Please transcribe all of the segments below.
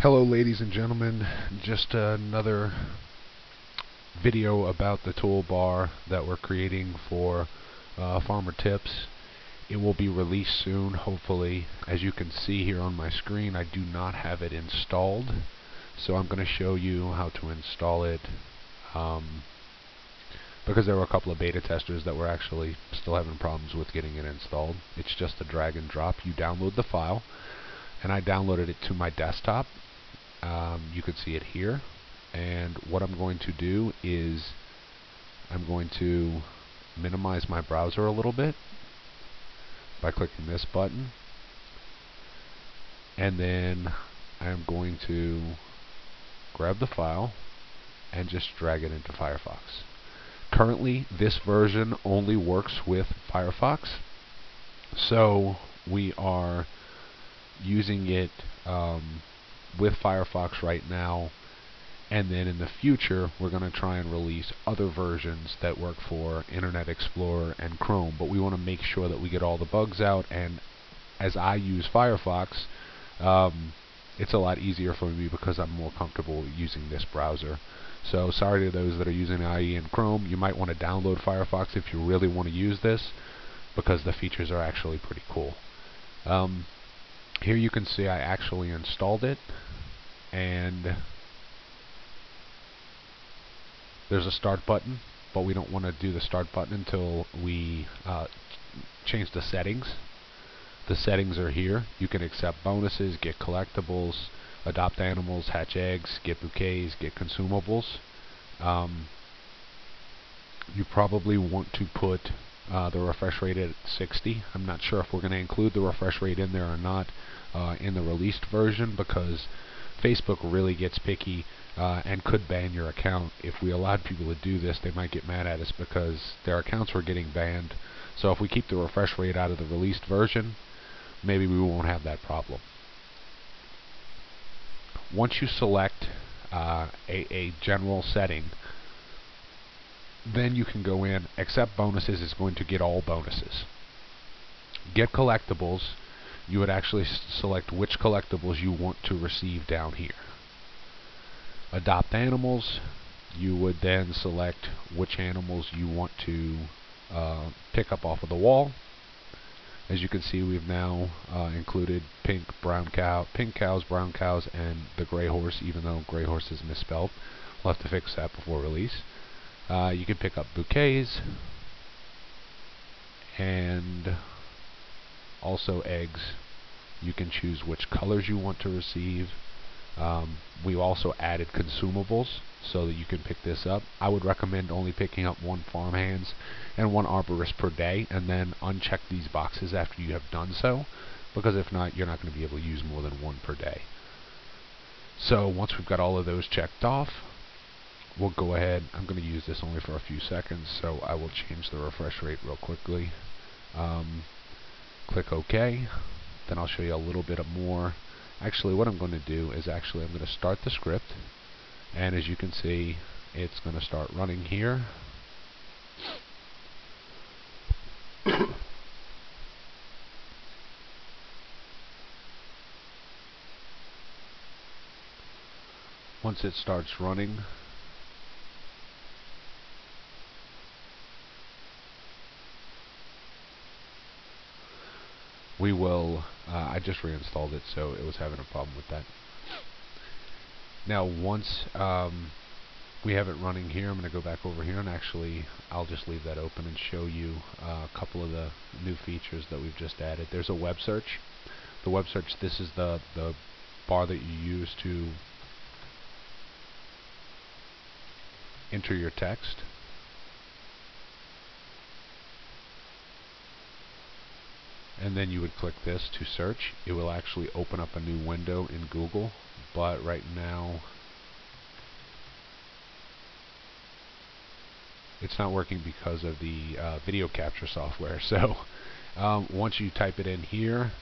Hello ladies and gentlemen, just another video about the toolbar that we're creating for Farmer Tips. It will be released soon, hopefully. As you can see here on my screen, I do not have it installed, so I'm going to show you how to install it, because there were a couple of beta testers that were actually still having problems with getting it installed. It's just a drag and drop. You download the file, and I downloaded it to my desktop. You can see it here, and what I'm going to do is I'm going to minimize my browser a little bit by clicking this button, and then I'm going to grab the file and just drag it into Firefox. Currently this version only works with Firefox, so we are using it with Firefox right now, and then in the future we're going to try and release other versions that work for Internet Explorer and Chrome, but we want to make sure that we get all the bugs out. And as I use Firefox, it's a lot easier for me because I'm more comfortable using this browser. So sorry to those that are using IE and Chrome. You might want to download Firefox if you really want to use this, because the features are actually pretty cool. Here you can see I actually installed it, and there's a start button, but we don't want to do the start button until we change the settings. The settings are here. You can accept bonuses, get collectibles, adopt animals, hatch eggs, get bouquets, get consumables. You probably want to put the refresh rate at 60. I'm not sure if we're going to include the refresh rate in there or not in the released version, because Facebook really gets picky and could ban your account. If we allowed people to do this, they might get mad at us because their accounts were getting banned. So if we keep the refresh rate out of the released version, maybe we won't have that problem. Once you select a general setting, then you can go in. Accept bonuses is going to get all bonuses. Get collectibles, you would actually select which collectibles you want to receive down here. Adopt animals, you would then select which animals you want to pick up off of the wall. As you can see, we've now included pink cows, brown cows, and the gray horse, even though gray horse is misspelled. We'll have to fix that before release. You can pick up bouquets and also eggs. You can choose which colors you want to receive. We also added consumables so that you can pick this up. I would recommend only picking up one farmhands and one arborist per day, and then uncheck these boxes after you have done so, because if not, you're not going to be able to use more than one per day. So once we've got all of those checked off, we'll go ahead. I'm going to use this only for a few seconds, so I will change the refresh rate real quickly. Click OK. Then I'll show you a little bit more. Actually, what I'm going to do is I'm going to start the script, and as you can see, it's going to start running here. Once it starts running, we will, I just reinstalled it, so it was having a problem with that. Now once we have it running here, I'm going to go back over here, and actually I'll just leave that open and show you a couple of the new features that we've just added. There's a web search. The web search, this is the bar that you use to enter your text. And then you would click this to search. It will actually open up a new window in Google, but right now it's not working because of the video capture software. So once you type it in here,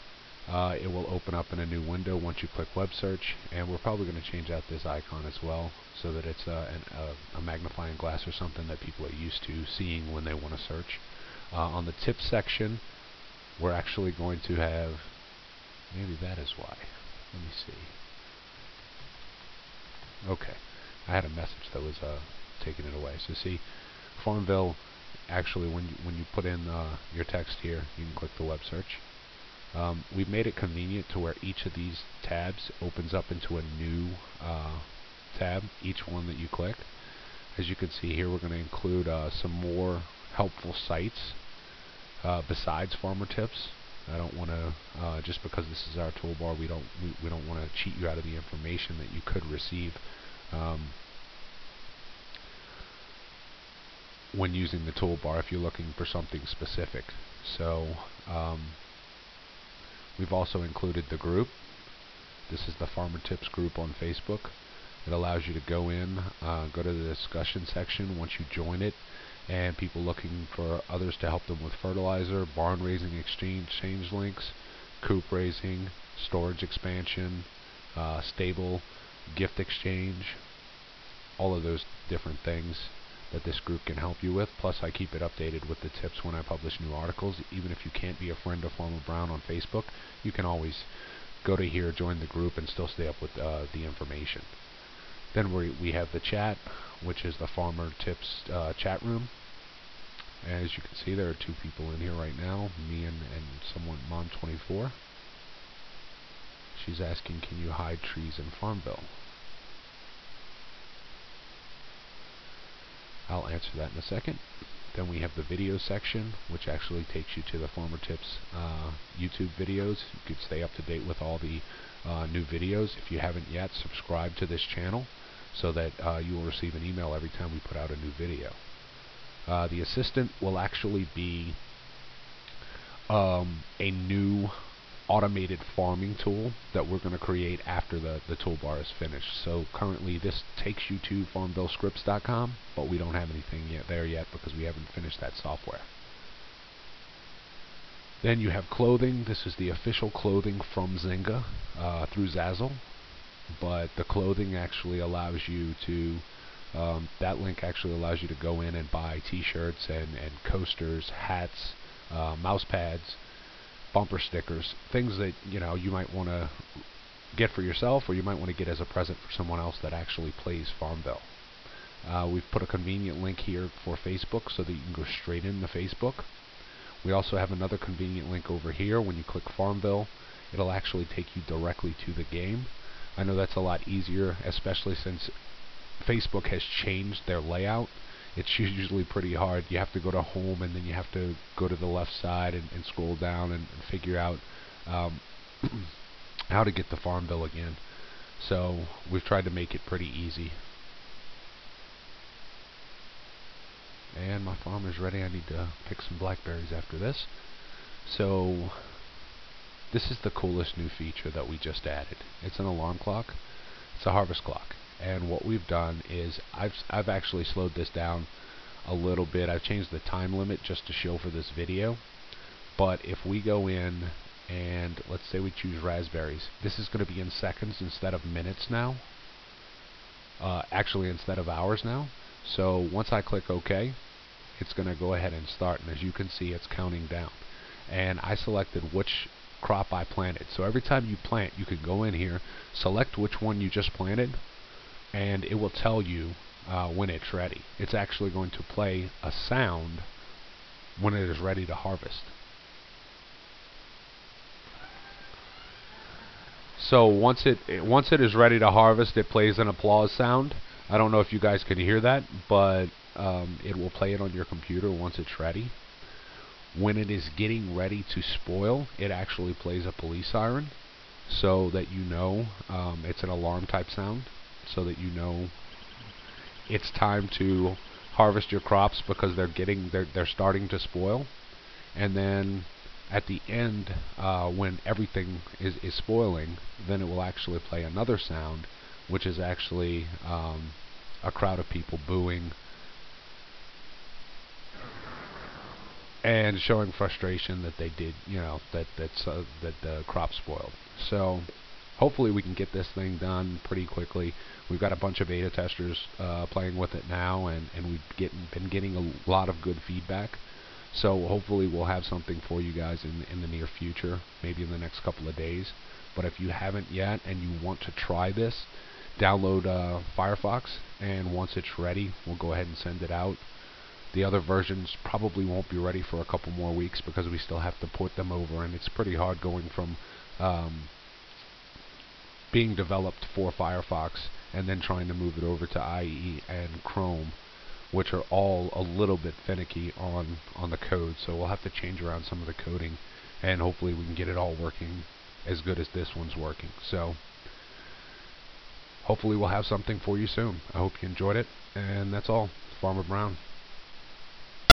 it will open up in a new window once you click web search, and we're probably going to change out this icon as well so that it's a magnifying glass or something that people are used to seeing when they want to search. On the tips section, we're actually going to have, maybe that is why. Let me see. Okay, I had a message that was taking it away. So see, Farmville, actually, when you put in your text here, you can click the web search. We've made it convenient to where each of these tabs opens up into a new tab, each one that you click. As you can see here, we're going to include some more helpful sites besides farmer tips. I don't want to just because this is our toolbar, we don't want to cheat you out of the information that you could receive when using the toolbar if you're looking for something specific. So we've also included the group. This is the Farmer Tips group on Facebook. It allows you to go in, go to the discussion section once you join it, and people looking for others to help them with fertilizer, barn raising exchange links, coop raising, storage expansion, stable, gift exchange, all of those different things that this group can help you with. Plus I keep it updated with the tips when I publish new articles. Even if you can't be a friend of Farmer Brown on Facebook, you can always go to here, join the group, and still stay up with the information. Then we have the chat, which is the Farmer Tips chat room. As you can see, there are two people in here right now, me and someone, Mom24. She's asking, can you hide trees in Farmville? I'll answer that in a second. Then we have the video section, which actually takes you to the Farmer Tips YouTube videos. You can stay up to date with all the new videos. If you haven't yet, subscribe to this channel so that you will receive an email every time we put out a new video. The assistant will actually be a new automated farming tool that we're going to create after the toolbar is finished. So currently this takes you to farmvillescripts.com, but we don't have anything there yet because we haven't finished that software. Then you have clothing. This is the official clothing from Zynga through Zazzle, but the clothing actually allows you to that link actually allows you to go in and buy t-shirts and coasters, hats, mouse pads, bumper stickers, things that you might want to get for yourself, or you might want to get as a present for someone else that actually plays Farmville. We've put a convenient link here for Facebook so that you can go straight into Facebook. We also have another convenient link over here. When you click Farmville, it'll actually take you directly to the game. I know that's a lot easier, especially since Facebook has changed their layout. It's usually pretty hard. You have to go to home, and then you have to go to the left side and scroll down and figure out how to get to Farmville again. So we've tried to make it pretty easy. And my farmer's ready. I need to pick some blackberries after this. So this is the coolest new feature that we just added. It's an alarm clock. It's a harvest clock. And what we've done is I've actually slowed this down a little bit. I've changed the time limit just to show for this video. But if we go in and let's say we choose raspberries, this is going to be in seconds instead of minutes now. Actually instead of hours now. So once I click OK, it's going to go ahead and start. And as you can see, it's counting down. And I selected which crop I planted. So every time you plant, you can go in here, select which one you just planted, and it will tell you when it's ready. It's actually going to play a sound when it is ready to harvest. So once it is ready to harvest, it plays an applause sound. I don't know if you guys can hear that, but it will play it on your computer once it's ready. When it is getting ready to spoil, it actually plays a police siren, so that you know it's an alarm type sound, so that you know it's time to harvest your crops because they're starting to spoil. And then at the end, when everything is spoiling, then it will actually play another sound, which is actually a crowd of people booing and showing frustration that they did, that the crop spoiled. So hopefully we can get this thing done pretty quickly. We've got a bunch of beta testers playing with it now, and we've been getting a lot of good feedback. So hopefully we'll have something for you guys in the near future, maybe in the next couple of days. But if you haven't yet and you want to try this, download Firefox, and once it's ready, we'll go ahead and send it out. The other versions probably won't be ready for a couple more weeks because we still have to port them over, and it's pretty hard going from being developed for Firefox and then trying to move it over to IE and Chrome, which are all a little bit finicky on the code. So we'll have to change around some of the coding, and hopefully we can get it all working as good as this one's working. So hopefully we'll have something for you soon. I hope you enjoyed it, and that's all. Farmer Brown.